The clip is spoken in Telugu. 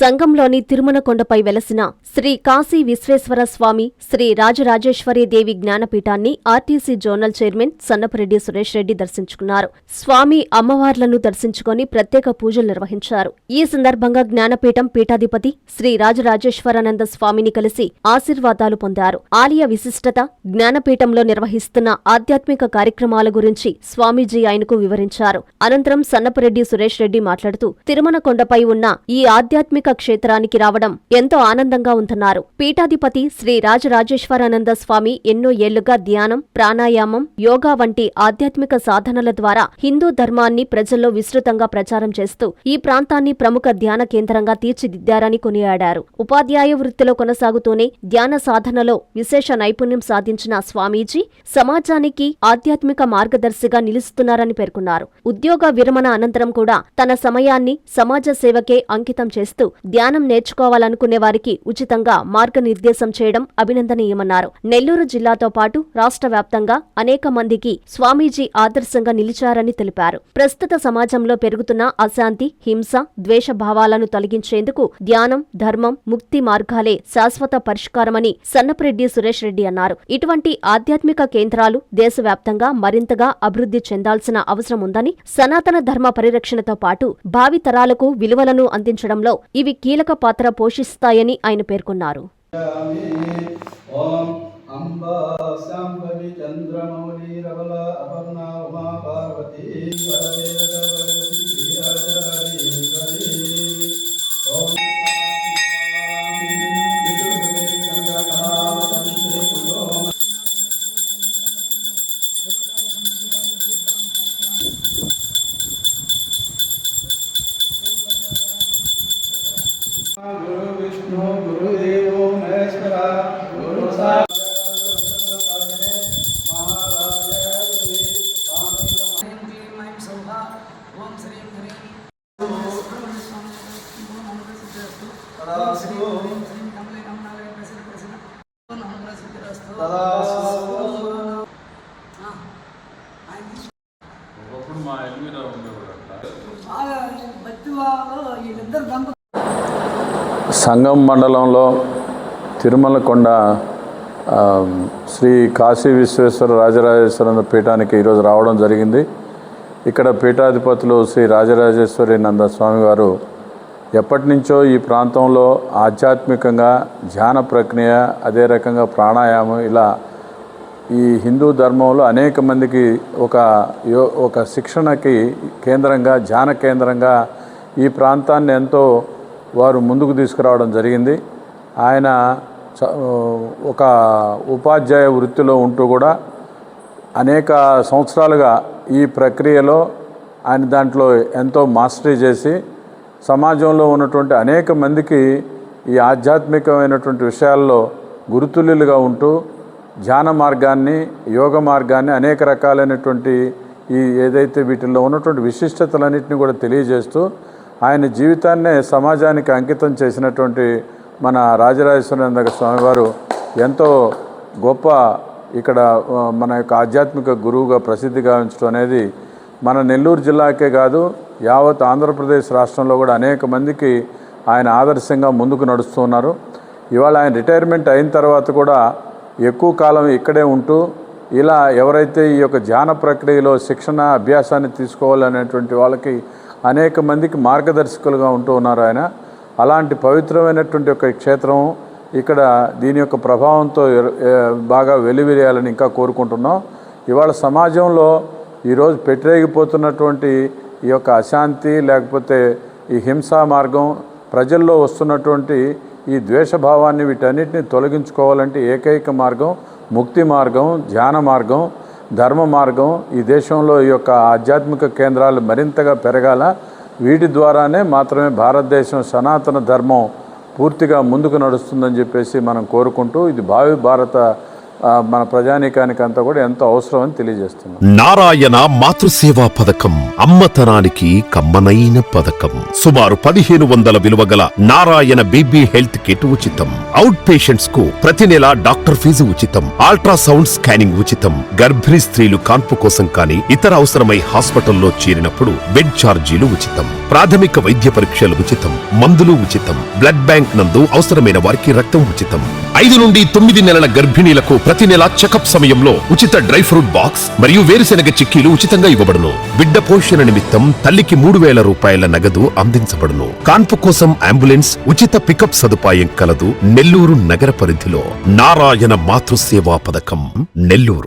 సంగంలోని తిరుమలకొండపై వెలసిన శ్రీ కాశీ విశ్వేశ్వర స్వామి శ్రీ రాజరాజేశ్వరీ దేవి జ్ఞానపీఠాన్ని RTC zonal chairman Sannapareddy Suresh Reddy దర్శించుకున్నారు. స్వామి అమ్మవార్లను దర్శించుకొని ప్రత్యేక పూజలు నిర్వహించారు. ఈ సందర్భంగా జ్ఞానపీఠం పీఠాధిపతి శ్రీ రాజరాజేశ్వరానంద స్వామిని కలిసి ఆశీర్వాదాలు పొందారు. ఆలయ విశిష్టత, జ్ఞానపీఠంలో నిర్వహిస్తున్న ఆధ్యాత్మిక కార్యక్రమాల గురించి స్వామీజీ ఆయనకు వివరించారు. అనంతరం సన్నపరెడ్డి సురేష్ రెడ్డి మాట్లాడుతూ తిరుమలకొండపై ఉన్న ఈ ఆధ్యాత్మిక క్షేత్రానికి రావడం ఎంతో ఆనందంగా ఉందన్నారు. పీఠాధిపతి శ్రీ రాజరాజేశ్వరానంద స్వామి ఎన్నో ఏళ్లుగా ధ్యానం, ప్రాణాయామం, యోగా వంటి ఆధ్యాత్మిక సాధనల ద్వారా హిందూ ధర్మాన్ని ప్రజల్లో విస్తృతంగా ప్రచారం చేస్తూ ఈ ప్రాంతాన్ని ప్రముఖ ధ్యాన కేంద్రంగా తీర్చిదిద్దారని కొనియాడారు. ఉపాధ్యాయ వృత్తిలో కొనసాగుతూనే ధ్యాన సాధనలో విశేష నైపుణ్యం సాధించిన స్వామీజీ సమాజానికి ఆధ్యాత్మిక మార్గదర్శిగా నిలుస్తున్నారని పేర్కొన్నారు. ఉద్యోగ విరమణ అనంతరం కూడా తన సమయాన్ని సమాజ సేవకే అంకితం చేస్తూ ధ్యానం నేర్చుకోవాలనుకునే వారికి ఉచితంగా మార్గనిర్దేశం చేయడం అభినందనీయమన్నారు. నెల్లూరు జిల్లాతో పాటు రాష్ట్ర వ్యాప్తంగా అనేక మందికి స్వామీజీ ఆదర్శంగా నిలిచారని తెలిపారు. ప్రస్తుత సమాజంలో పెరుగుతున్న అశాంతి, హింస, ద్వేష భావాలను తొలగించేందుకు ధ్యానం, ధర్మం, ముక్తి మార్గాలే శాశ్వత పరిష్కారమని సన్నపరెడ్డి సురేష్ రెడ్డి అన్నారు. ఇటువంటి ఆధ్యాత్మిక కేంద్రాలు దేశవ్యాప్తంగా మరింతగా అభివృద్ధి చెందాల్సిన అవసరం ఉందని, సనాతన ధర్మ పరిరక్షణతో పాటు భావి తరాలకు విలువలను అందించడంలో ఇవి కీలక పాత్ర పోషిస్తాయని ఆయన పేర్కొన్నారు. సంగం మండలంలో తిరుమలకొండ శ్రీ కాశీ విశ్వేశ్వర రాజరాజేశ్వర పీఠానికి ఈరోజు రావడం జరిగింది. ఇక్కడ పీఠాధిపతులు శ్రీ రాజరాజేశ్వరి నంద స్వామివారు ఎప్పటి నుంచో ఈ ప్రాంతంలో ఆధ్యాత్మికంగా ధ్యాన ప్రక్రియ, అదే రకంగా ప్రాణాయామం, ఇలా ఈ హిందూ ధర్మంలో అనేక మందికి ఒక శిక్షణకి కేంద్రంగా, ధ్యాన కేంద్రంగా ఈ ప్రాంతాన్ని ఎంతో వారు ముందుకు తీసుకురావడం జరిగింది. ఆయన ఒక ఉపాధ్యాయ వృత్తిలో ఉంటూ కూడా అనేక సంవత్సరాలుగా ఈ ప్రక్రియలో ఆయన దాంట్లో ఎంతో మాస్టరీ చేసి సమాజంలో ఉన్నటువంటి అనేక మందికి ఈ ఆధ్యాత్మికమైనటువంటి విషయాల్లో గురుతుల్యులుగా ఉంటూ ధ్యాన మార్గాన్ని, యోగ మార్గాన్ని, అనేక రకాలైనటువంటి ఈ ఏదైతే వీటిల్లో ఉన్నటువంటి విశిష్టతలన్నింటినీ కూడా తెలియజేస్తూ ఆయన జీవితాన్నే సమాజానికి అంకితం చేసినటువంటి మన రాజరాజేశ్వరానంద స్వామివారు ఎంతో గొప్ప ఇక్కడ మన యొక్క ఆధ్యాత్మిక గురువుగా ప్రసిద్ధి గావించడం అనేది మన నెల్లూరు జిల్లాకే కాదు, యావత్ ఆంధ్రప్రదేశ్ రాష్ట్రంలో కూడా అనేక మందికి ఆయన ఆదర్శంగా ముందుకు నడుస్తున్నారు. ఇవాళ ఆయన రిటైర్మెంట్ అయిన తర్వాత కూడా ఎక్కువ కాలం ఇక్కడే ఉంటూ ఇలా ఎవరైతే ఈ యొక్క ధ్యాన ప్రక్రియలో శిక్షణ, అభ్యాసాన్ని తీసుకోవాలనేటువంటి వాళ్ళకి అనేక మందికి మార్గదర్శకులుగా ఉంటూ ఉన్నారు ఆయన. అలాంటి పవిత్రమైనటువంటి ఒక క్షేత్రం ఇక్కడ దీని యొక్క ప్రభావంతో బాగా వెలువరియాలని ఇంకా కోరుకుంటున్నాం. ఇవాళ సమాజంలో ఈరోజు పెట్టరేగిపోతున్నటువంటి ఈ యొక్క అశాంతి, లేకపోతే ఈ హింసా మార్గం, ప్రజల్లో వస్తున్నటువంటి ఈ ద్వేషభావాన్ని, వీటన్నిటిని తొలగించుకోవాలంటే ఏకైక మార్గం ముక్తి మార్గం, ధ్యాన మార్గం, ధర్మ మార్గం. ఈ దేశంలో ఈ యొక్క ఆధ్యాత్మిక కేంద్రాలు మరింతగా పెరగాల. వీటి ద్వారానే మాత్రమే భారతదేశం సనాతన ధర్మం పూర్తిగా ముందుకు నడుస్తుందని చెప్పేసి మనం కోరుకుంటూ, ఇది భావి భారత మన ప్రజానీకానికి అంతా కూడా ఎంతో అవసరం అని తెలియజేస్తున్నాం. నారాయణ మాతృసేవా పథకం అమ్మతనానికి కమ్మనైన పథకం. సుమారు 1500 విలువ గల నారాయణ బేబీ హెల్త్ కిట్ ఉచితం. అవుట్ పేషెంట్స్ కు ప్రతి నెల డాక్టర్ ఫీజు ఉచితం. అల్ట్రాసౌండ్ స్కానింగ్ ఉచితం. గర్భిణీ స్త్రీలు కాన్పు కోసం కానీ ఇతర అవసరమై హాస్పిటల్లో చేరినప్పుడు బెడ్ ఛార్జీలు ఉచితం. ప్రాథమిక వైద్య పరీక్షలు ఉచితం. మందులు ఉచితం. బ్లడ్ బ్యాంక్ నందు అవసరమైన వారికి రక్తం ఉచితం. 5 నుండి 9 నెలల గర్భిణీలకు ప్రతి నెల చెకప్ సమయంలో ఉచిత డ్రై ఫ్రూట్ బాక్స్ మరియు వేరుశెనగ చిక్కీలు ఉచితంగా ఇవ్వబడును. బిడ్డ పోషణ నిమిత్తం తల్లికి 3000 రూపాయల నగదు అందించబడును. కాన్పు కోసం అంబులెన్స్ ఉచిత పికప్ సదుపాయం కలదు. నెల్లూరు నగర పరిధిలో నారాయణ మాతృసేవా పథకం, నెల్లూరు.